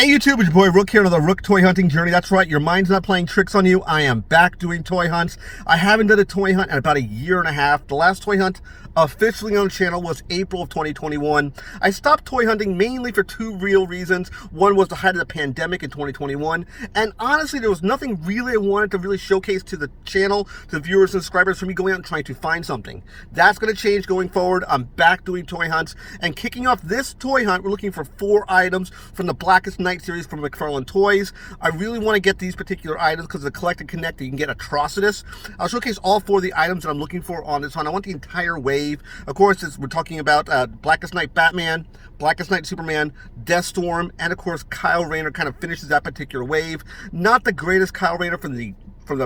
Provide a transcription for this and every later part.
Hey YouTube, it's your boy Rook here on the Rook toy hunting journey. That's right, your mind's not playing tricks on you. I am back doing toy hunts. I haven't done a toy hunt in about a year and a half. The last toy hunt officially on the channel was April of 2021. I stopped toy hunting mainly for two real reasons. One was the height of the pandemic in 2021, and honestly there was nothing really I wanted to really showcase to the channel, to the viewers and subscribers, for me going out and trying to find something. That's going to change going forward. I'm back doing toy hunts, and kicking off this toy hunt, we're looking for 4 items from the Blackest Night series from McFarlane Toys. I really want to get these particular items because of the Collect and Connect. You can get Atrocitus. I'll showcase all 4 of the items that I'm looking for on this hunt. I want the entire wave. Of course, we're talking about Blackest Night Batman, Blackest Night Superman, Deathstorm, and of course Kyle Rayner kind of finishes that particular wave. Not the greatest Kyle Rayner from the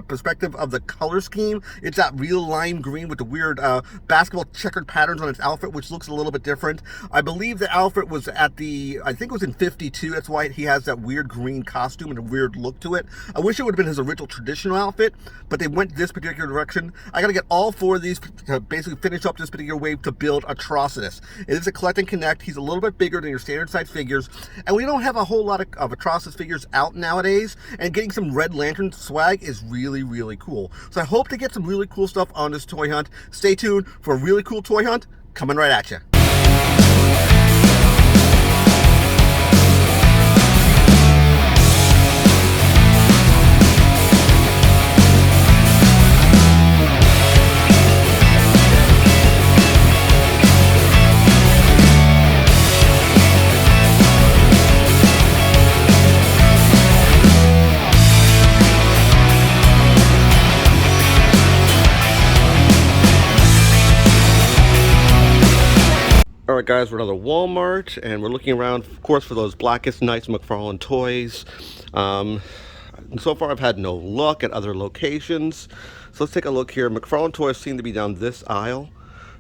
perspective of the color scheme. It's that real lime green with the weird basketball checkered patterns on its outfit, which looks a little bit different. I believe the outfit was at the, I think it was in 52. That's why he has that weird green costume and a weird look to it. I wish it would have been his original traditional outfit, but they went this particular direction. I got to get all 4 of these to basically finish up this particular wave to build Atrocitus. It is a Collect and Connect. He's a little bit bigger than your standard size figures, and we don't have a whole lot of Atrocitus figures out nowadays, and getting some Red Lantern swag is really cool. So I hope to get some really cool stuff on this toy hunt. Stay tuned for a really cool toy hunt coming right at you. Alright guys, we're at another Walmart, and we're looking around, of course, for those Blackest Nights McFarlane Toys. So far I've had no luck at other locations. So let's take a look here. McFarlane Toys seem to be down this aisle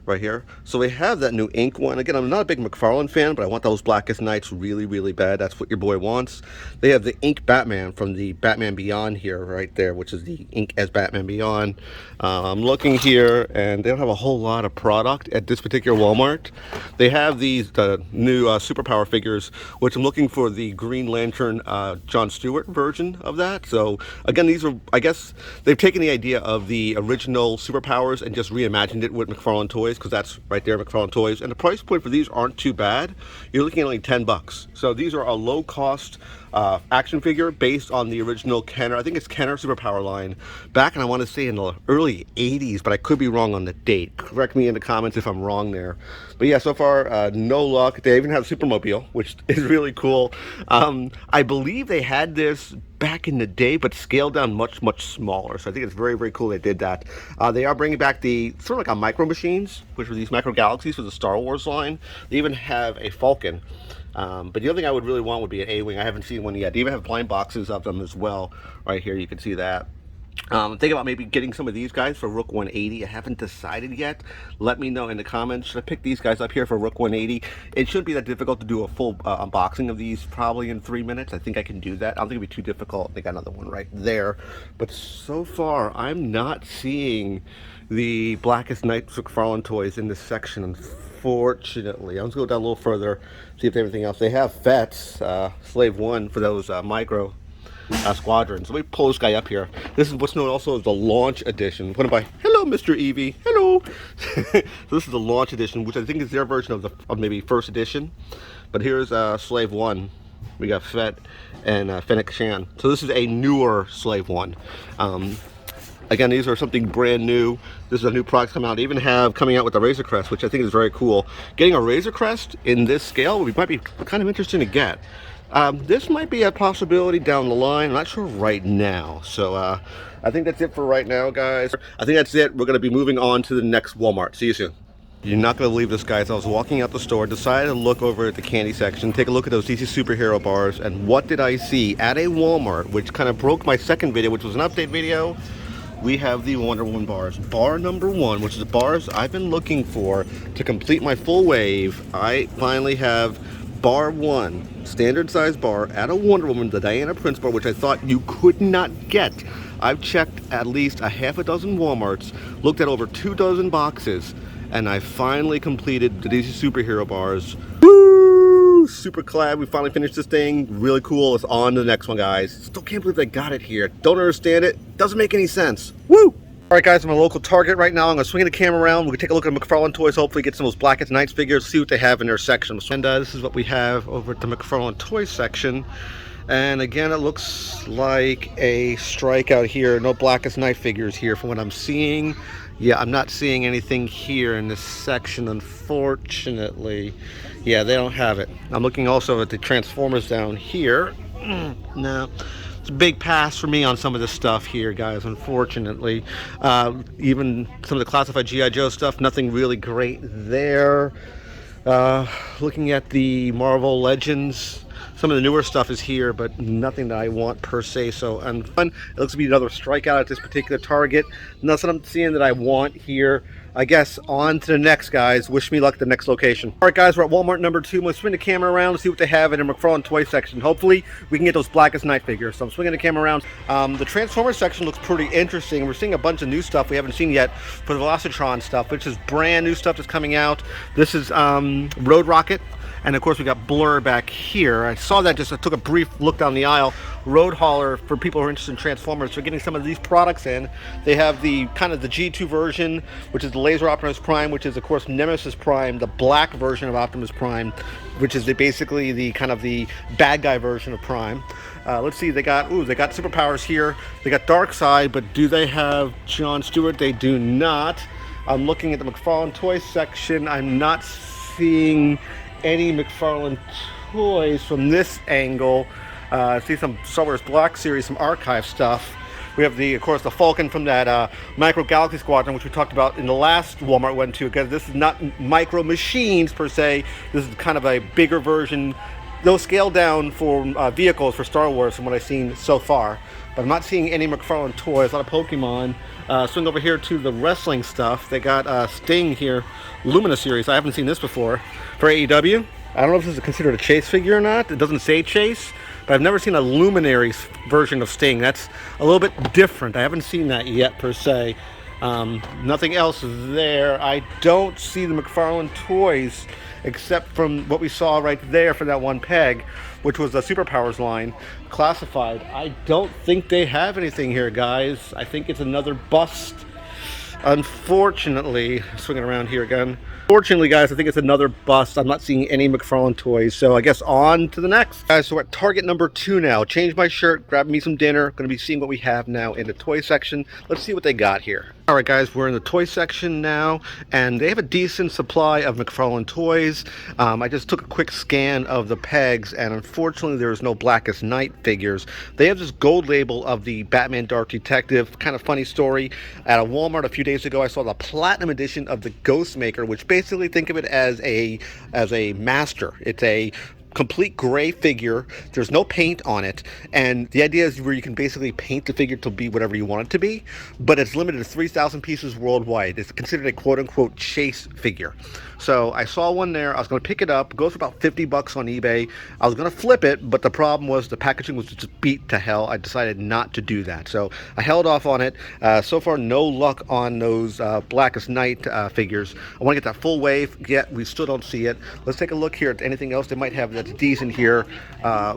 right here. So we have that new ink one. Again, I'm not a big McFarlane fan, but I want those Blackest Nights really bad. That's what your boy wants. They have the ink Batman from the Batman Beyond here, right there, which is the ink as Batman Beyond. I'm looking here, and they don't have a whole lot of product at this particular Walmart. They have these new superpower figures, which I'm looking for the Green Lantern John Stewart version of that. So again, these are, I guess they've taken the idea of the original superpowers and just reimagined it with McFarlane Toys, because that's right there, McFarlane Toys. And the price point for these aren't too bad. You're looking at only 10 bucks. So these are a low cost action figure based on the original Kenner. I think it's Kenner superpower line back, and I want to say in the early 80s, but I could be wrong on the date. Correct me in the comments if I'm wrong there. But yeah, so far no luck. They even have Supermobile, which is really cool. I believe they had this back in the day, but scaled down much smaller. So I think it's very cool they did that. They are bringing back the sort of like a Micro Machines, which were these Micro Galaxies for the Star Wars line. They even have a Falcon. But the other thing I would really want would be an A-Wing. I haven't seen one yet. They even have blind boxes of them as well. Right here, you can see that. Think about maybe getting some of these guys for Rook 180. I haven't decided yet. Let me know in the comments. Should I pick these guys up here for Rook 180? It shouldn't be that difficult to do a full unboxing of these probably in 3 minutes. I think I can do that. I don't think it'll be too difficult. I got another one right there. But so far, I'm not seeing the Blackest Night McFarlane Toys in this section, unfortunately. I'm just going to go down a little further, see if they have anything else. They have Fets, Slave 1 for those micro squadrons. So let me pull this guy up here. This is what's known also as the launch edition, put by hello Mr. Eevee, hello. So this is the launch edition, which I think is their version of maybe first edition. But here's Slave 1. We got Fett and Fennec Shan. So this is a newer Slave 1. Again, these are something brand new. This is a new product coming out. They even have coming out with the Razor Crest, which I think is very cool. Getting a Razor Crest in this scale might be kind of interesting to get. This might be a possibility down the line. I'm not sure right now. So I think that's it for right now, guys. I think that's it. We're going to be moving on to the next Walmart. See you soon. You're not going to believe this, guys. I was walking out the store, decided to look over at the candy section, take a look at those DC superhero bars, and what did I see at a Walmart, which kind of broke my second video, which was an update video. We have the Wonder Woman bars. Bar number 1, which is the bars I've been looking for to complete my full wave. I finally have bar 1, standard size bar at a Wonder Woman, the Diana Prince bar, which I thought you could not get. I've checked at least a half a dozen Walmarts, looked at over 2 dozen boxes, and I finally completed the DC superhero bars. Woo! super glad we finally finished this thing. Really cool. It's on to the next one, guys. Still can't believe they got it here. Don't understand it. Doesn't make any sense. Woo! Alright guys, I'm at a local Target right now. I'm going to swing the camera around. We're going to take a look at McFarlane Toys, hopefully get some of those Blackest Nights figures, see what they have in their section. And this is what we have over at the McFarlane Toys section. And again, it looks like a strikeout here. No Blackest Night figures here from what I'm seeing. Yeah, I'm not seeing anything here in this section, unfortunately. Yeah, they don't have it. I'm looking also at the Transformers down here. No. It's a big pass for me on some of this stuff here, guys, unfortunately. Even some of the classified G.I. Joe stuff, nothing really great there. Looking at the Marvel Legends, some of the newer stuff is here, but nothing that I want per se. So it looks to be another strikeout at this particular Target. Nothing I'm seeing that I want here. I guess on to the next, guys. Wish me luck at the next location. All right, guys, we're at Walmart number 2. I'm going to swing the camera around to see what they have in the McFarlane Toy section. Hopefully, we can get those Blackest Night figures. So I'm swinging the camera around. The Transformers section looks pretty interesting. We're seeing a bunch of new stuff we haven't seen yet for the Velocitron stuff, which is brand new stuff that's coming out. This is Road Rocket. And of course we got Blur back here. I saw that, I took a brief look down the aisle. Road Hauler, for people who are interested in Transformers, so getting some of these products in. They have the kind of the G2 version, which is the Laser Optimus Prime, which is of course Nemesis Prime, the black version of Optimus Prime, which is basically the kind of the bad guy version of Prime. Let's see, they got superpowers here. They got Darkseid, but do they have John Stewart? They do not. I'm looking at the McFarlane Toys section. I'm not seeing any McFarlane Toys from this angle. I see some Star Wars Black Series, some archive stuff. We have of course the Falcon from that Micro Galaxy Squadron, which we talked about in the last Walmart went to, because this is not micro machines per se. This is kind of a bigger version, though scaled down for vehicles for Star Wars from what I've seen so far. But I'm not seeing any McFarlane Toys. A lot of Pokemon. Swing over here to the wrestling stuff. They got Sting here, Lumina series. I haven't seen this before for AEW. I don't know if this is considered a Chase figure or not. It doesn't say Chase, but I've never seen a Luminaries version of Sting. That's a little bit different. I haven't seen that yet per se. Nothing else there. I don't see the McFarlane Toys except from what we saw right there for that one peg, which was the Superpowers line, classified. I don't think they have anything here, guys. I think it's another bust. Unfortunately, swinging around here again. Fortunately, guys, I think it's another bust. I'm not seeing any McFarlane Toys, so I guess on to the next. Guys, so we're at Target number 2 now. Changed my shirt, grabbed me some dinner. Going to be seeing what we have now in the toy section. Let's see what they got here. All right, guys, we're in the toy section now, and they have a decent supply of McFarlane Toys. I just took a quick scan of the pegs, and unfortunately, there's no Blackest Night figures. They have this gold label of the Batman Dark Detective. Kind of funny story. At a Walmart a few days ago, I saw the Platinum edition of the Ghostmaker, which basically think of it as a master. It's a complete gray figure. There's no paint on it, and the idea is where you can basically paint the figure to be whatever you want it to be, but it's limited to 3,000 pieces worldwide. It's considered a quote-unquote chase figure. So I saw one there. I was going to pick it up. It goes for about 50 bucks on eBay. I was going to flip it, but the problem was the packaging was just beat to hell. I decided not to do that, so I held off on it. So far, no luck on those Blackest Night figures. I want to get that full wave, yet we still don't see it. Let's take a look here at anything else they might have that's decent here.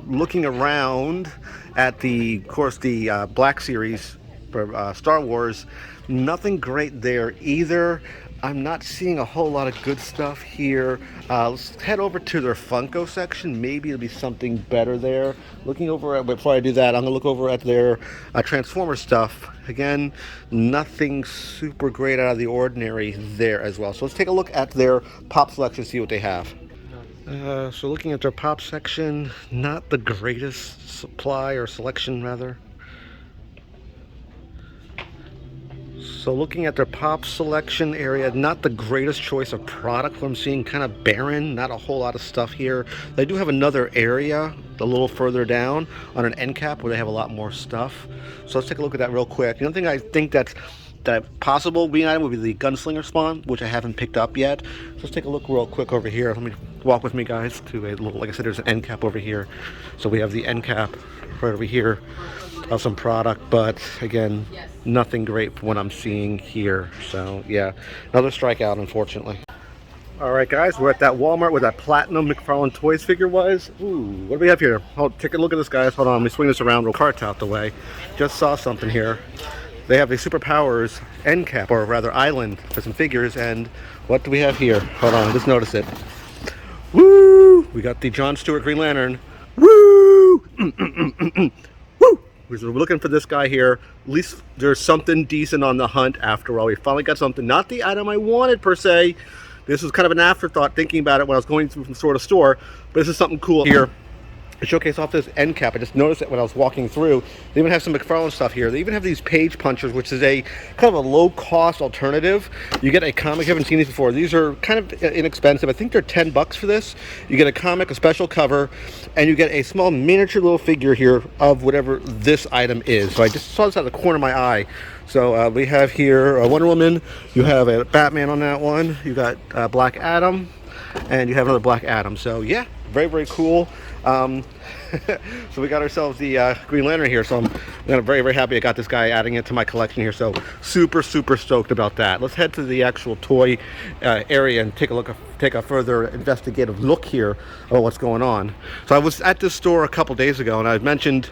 Looking around at of course, the Black Series for Star Wars, nothing great there either. I'm not seeing a whole lot of good stuff here. Let's head over to their Funko section. Maybe it'll be something better there. Looking over at, before I do that, I'm gonna look over at their Transformer stuff. Again, nothing super great out of the ordinary there as well. So let's take a look at their pop selection, see what they have. So looking at their pop section, not the greatest supply or selection rather. So looking at their pop selection area, not the greatest choice of product. What I'm seeing, kind of barren, not a whole lot of stuff here. They do have another area a little further down on an end cap where they have a lot more stuff. So let's take a look at that real quick. The only thing I think that possible being item would be the Gunslinger Spawn, which I haven't picked up yet. So let's take a look real quick over here. Let me walk with me, guys, to a little, like I said, there's an end cap over here. So we have the end cap right over here of some product, but again, nothing great from what I'm seeing here. So yeah, another strikeout, unfortunately. All right, guys, we're at that Walmart where that Platinum McFarlane Toys figure was. Ooh, what do we have here? Take a look at this, guys. Hold on, let me swing this around. Real cart's out the way. Just saw something here. They have a Superpowers end cap, or rather island, for some figures. And what do we have here? Hold on, just notice it. Woo! We got the John Stewart Green Lantern. Woo! Woo! We're looking for this guy here. At least there's something decent on the hunt after all. We finally got something. Not the item I wanted per se. This was kind of an afterthought thinking about it when I was going through from store to store. But this is something cool here. To showcase off this end cap. I just noticed it when I was walking through. They even have some McFarlane stuff here. They even have these page punchers, which is a kind of a low-cost alternative. You get a comic. You haven't seen these before. These are kind of inexpensive. I think they're $10 for this. You get a comic, a special cover, and you get a small miniature little figure here of whatever this item is. So I just saw this out of the corner of my eye. So we have here a Wonder Woman. You have a Batman on that one. You got Black Adam, and you have another Black Adam. So yeah, very, very cool. So we got ourselves the Green Lantern here, so I'm very, very happy I got this guy, adding it to my collection here. So super, super stoked about that. Let's head to the actual toy area and take a further investigative look here about what's going on. So I was at this store a couple days ago, and I mentioned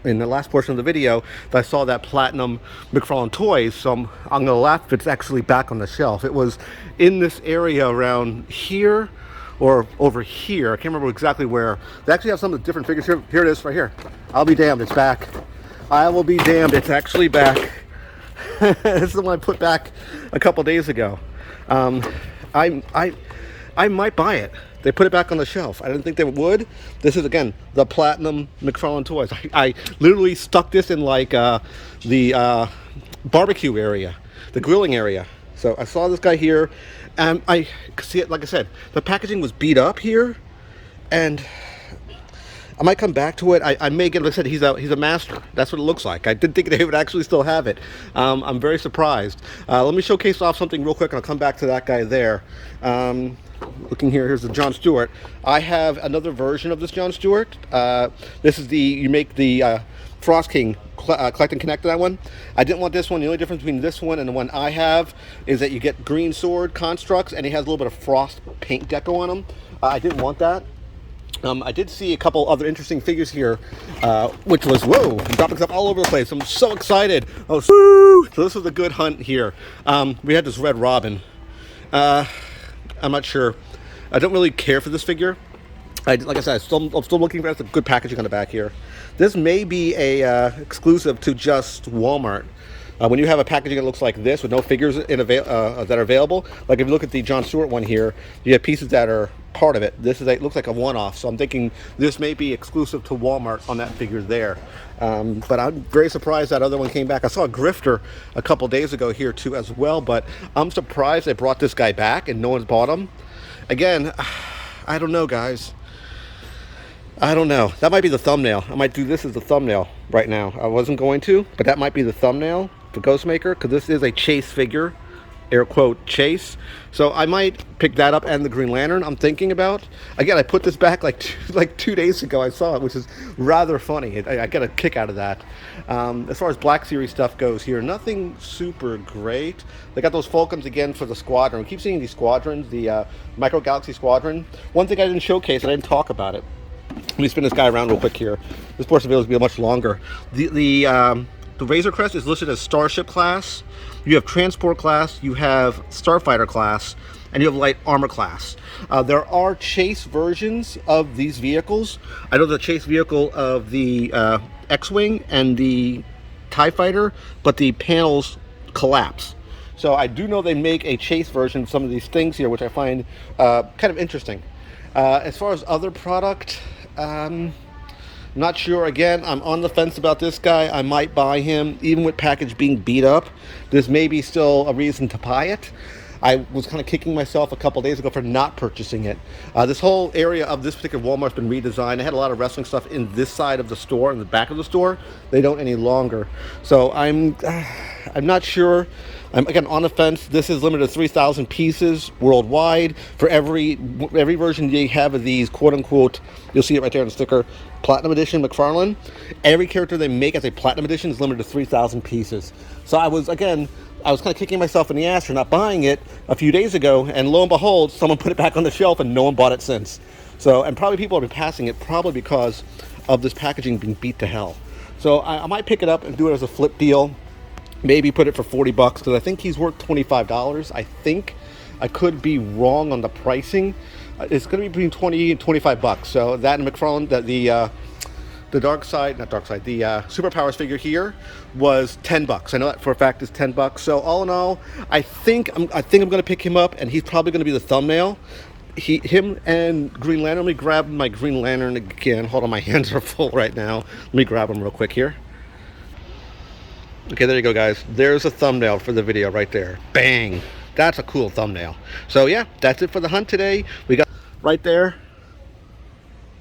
in the last portion of the video that I saw that Platinum McFarlane Toys. So I'm gonna laugh if it's actually back on the shelf. It was in this area around here or over here. I can't remember exactly where. They actually have some of the different figures here. Here it is, right here. I'll be damned, it's back. I will be damned, it's actually back. This is the one I put back a couple days ago. I might buy it. They put it back on the shelf. I didn't think they would. This is, again, the Platinum McFarlane Toys. I literally stuck this in like the barbecue area, the grilling area. So I saw this guy here, and I see it. Like I said, the packaging was beat up here, and I might come back to it. I may get, like I said, he's a master. That's what it looks like. I didn't think they would actually still have it. I'm very surprised. Let me showcase off something real quick, and I'll come back to that guy there. Looking here, here's the John Stewart. I have another version of this John Stewart. This is you make the Frost King collect and connect to that one. I didn't want this one. The only difference between this one and the one I have is that you get green sword constructs, and he has a little bit of frost paint deco on him. I didn't want that. I did see a couple other interesting figures here, which was, whoa, dropping stuff all over the place. I'm so excited. Oh, so this was a good hunt here. We had this Red Robin. I'm not sure. I don't really care for this figure. Like I said, I'm still looking for some good packaging on the back here. This may be a exclusive to just Walmart. When you have a packaging that looks like this with no figures that are available, like if you look at the John Stewart one here, you have pieces that are part of it. This is looks like a one-off, so I'm thinking this may be exclusive to Walmart on that figure there. But I'm very surprised that other one came back. I saw a Grifter a couple days ago here too as well, but I'm surprised they brought this guy back and no one's bought him. Again, I don't know, guys. I don't know. That might be the thumbnail. I might do this as the thumbnail right now. I wasn't going to, but that might be the thumbnail for Ghostmaker, because this is a chase figure, air quote chase. So I might pick that up and the Green Lantern I'm thinking about. Again, I put this back like 2 days ago. I saw it, which is rather funny. I got a kick out of that. As far as Black Series stuff goes here, nothing super great. They got those Falcons again for the Squadron. We keep seeing these Squadrons, the Micro Galaxy Squadron. One thing I didn't showcase, I didn't talk about it. Let me spin this guy around real quick here. This portion of the video is going to be much longer. The Razor Crest is listed as Starship class. You have Transport class, you have Starfighter class, and you have Light Armor class. There are chase versions of these vehicles. I know the chase vehicle of the X-Wing and the TIE Fighter, but the panels collapse. So I do know they make a chase version of some of these things here, which I find kind of interesting. As far as other product, not sure. Again, I'm on the fence about this guy. I might buy him, even with package being beat up. This may be still a reason to buy it. I was kind of kicking myself a couple days ago for not purchasing it. This whole area of this particular Walmart's been redesigned. I had a lot of wrestling stuff in this side of the store, in the back of the store. They don't any longer. So I'm not sure. I'm again on the fence. This is limited to 3,000 pieces worldwide. For every version they have of these, quote unquote, you'll see it right there on the sticker, Platinum Edition McFarlane. Every character they make as a Platinum Edition is limited to 3,000 pieces. So I was again I was kind of kicking myself in the ass for not buying it a few days ago, and lo and behold, someone put it back on the shelf and no one bought it since. So, and probably people have been passing it probably because of this packaging being beat to hell. So I might pick it up and do it as a flip deal. Maybe put it for 40 bucks because I think he's worth $25. I think I could be wrong on the pricing. It's going to be between 20 and 25 bucks. So that and McFarlane, the dark side, not dark side, the superpowers figure here was 10 bucks. I know that for a fact is 10 bucks. So all in all, I think I'm going to pick him up, and he's probably going to be the thumbnail. Him and Green Lantern. Let me grab my Green Lantern again. Hold on, my hands are full right now. Let me grab him real quick here. Okay, there you go, guys. There's a thumbnail for the video right there. Bang. That's a cool thumbnail. So yeah, that's it for the hunt today. We got right there.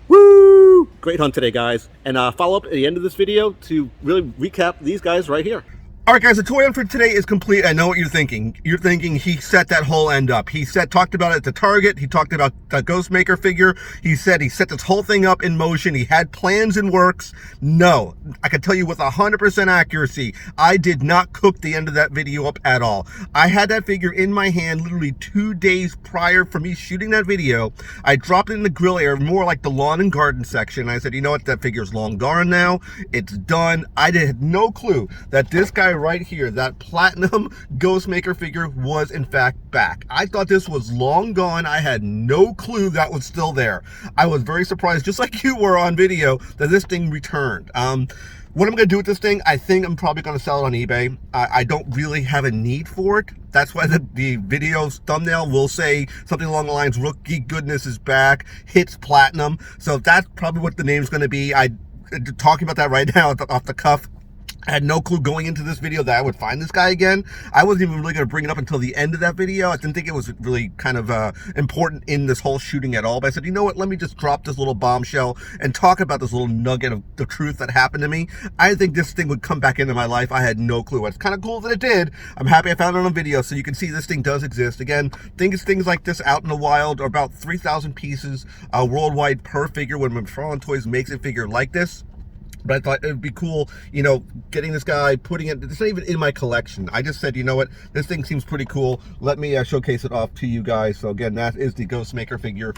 Woo! Great hunt today, guys. And follow up at the end of this video to really recap these guys right here. All right, guys, the toy hunt for today is complete. I know what you're thinking. You're thinking he set that whole end up. He talked about it at the Target. He talked about the Ghostmaker figure. He said he set this whole thing up in motion. He had plans in works. No, I can tell you with 100% accuracy, I did not cook the end of that video up at all. I had that figure in my hand literally 2 days prior from me shooting that video. I dropped it in the grill area, more like the lawn and garden section. I said, you know what, that figure's long gone now. It's done. I had no clue that this guy right here, that platinum Ghostmaker figure, was in fact back. I thought this was long gone. I had no clue that was still there. I was very surprised, just like you were on video, that this thing returned. What I'm going to do with this thing, I think I'm probably going to sell it on eBay. I don't really have a need for it. That's why the video's thumbnail will say something along the lines, Rook Geek Goodness is back, hits platinum. So that's probably what the name's going to be. Talking about that right now off the cuff. I had no clue going into this video that I would find this guy again. I wasn't even really going to bring it up until the end of that video. I didn't think it was really kind of important in this whole shooting at all. But I said, you know what, let me just drop this little bombshell and talk about this little nugget of the truth that happened to me. I didn't think this thing would come back into my life. I had no clue. It's kind of cool that it did. I'm happy I found it on video, so you can see this thing does exist. Again, things like this out in the wild are about 3,000 pieces worldwide per figure when McFarlane Toys makes a figure like this. But I thought it would be cool, you know, getting this guy, putting it, it's not even in my collection. I just said, you know what, this thing seems pretty cool. Let me showcase it off to you guys. So again, that is the Ghostmaker figure.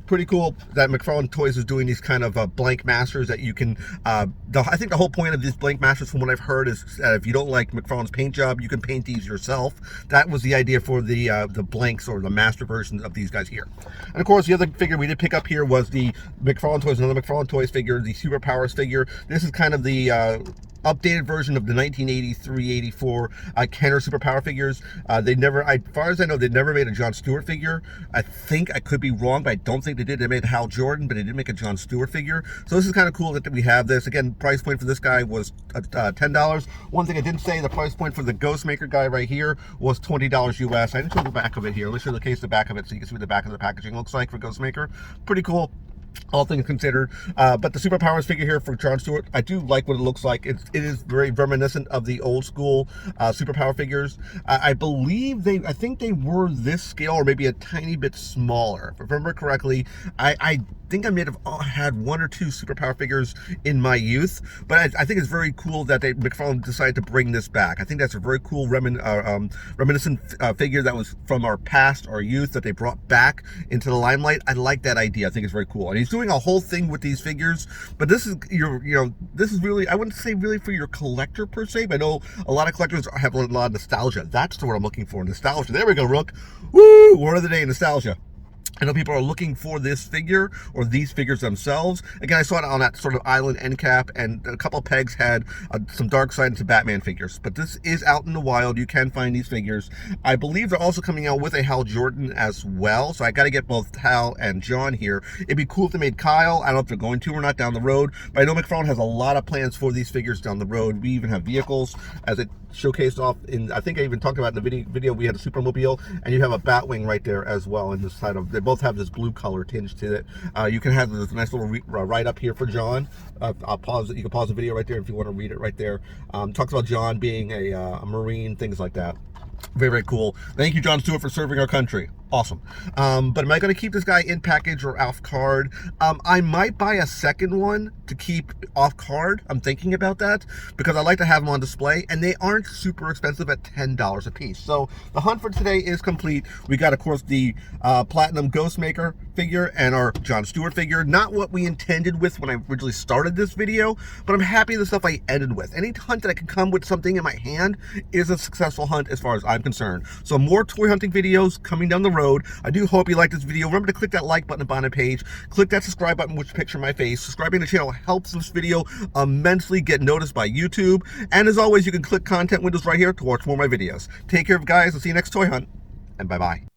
Pretty cool that McFarlane Toys is doing these kind of blank masters that you can, I think the whole point of these blank masters, from what I've heard, is if you don't like McFarlane's paint job, you can paint these yourself. That was the idea for the blanks or the master versions of these guys here. And of course, the other figure we did pick up here was the McFarlane Toys, another McFarlane Toys figure, the Superpowers figure. This is kind of the updated version of the 1983-84 Kenner Superpower figures. They never, as far as I know, they never made a John Stewart figure. I think, I could be wrong, but I don't think they did. They made Hal Jordan, but they didn't make a John Stewart figure. So this is kind of cool that we have this. Again, price point for this guy was $10. One thing I didn't say, the price point for the Ghostmaker guy right here was $20 US. I didn't show the back of it here. Let's show the case the back of it so you can see what the back of the packaging looks like for Ghostmaker. Pretty cool, all things considered. But the Superpowers figure here for John Stewart, I do like what it looks like. It is very reminiscent of the old school Superpower figures. I believe I think they were this scale or maybe a tiny bit smaller. If I remember correctly, I think I may have had one or two Superpower figures in my youth, but I think it's very cool that McFarlane decided to bring this back. I think that's a very cool reminiscent figure that was from our past, our youth, that they brought back into the limelight. I like that idea. I think it's very cool. And he's doing a whole thing with these figures, but this is this is really, I wouldn't say really for your collector per se, but I know a lot of collectors have a lot of nostalgia. That's the word I'm looking for, nostalgia. There we go, Rook. Woo! Word of the day, nostalgia. I know people are looking for this figure or these figures themselves. Again, I saw it on that sort of island end cap, and a couple pegs had some Darkseid and some Batman figures. But this is out in the wild. You can find these figures. I believe they're also coming out with a Hal Jordan as well. So I got to get both Hal and John here. It'd be cool if they made Kyle. I don't know if they're going to or not down the road. But I know McFarlane has a lot of plans for these figures down the road. We even have vehicles, as it showcased off in, I think I even talked about in the video, we had a Supermobile, and you have a Batwing right there as well in this side of, they both have this blue color tinge to it. You can have this nice little write up here for John. I'll pause it. You can pause the video right there if you want to read it right there. Talks about John being a Marine, things like that. Very, very cool. Thank you, John Stewart, for serving our country. Awesome. But am I going to keep this guy in package or off card? I might buy a second one to keep off card. I'm thinking about that because I like to have them on display, and they aren't super expensive at $10 a piece. So the hunt for today is complete. We got, of course, the Platinum Ghostmaker figure and our Jon Stewart figure. Not what we intended with when I originally started this video, but I'm happy with the stuff I ended with. Any hunt that I can come with something in my hand is a successful hunt as far as I'm concerned. So more toy hunting videos coming down the road. I do hope you like this video. Remember to click that like button on the page. Click that subscribe button, which picture my face. Subscribing to the channel helps this video immensely get noticed by YouTube. And as always, you can click content windows right here to watch more of my videos. Take care, guys. I'll see you next toy hunt, and bye-bye.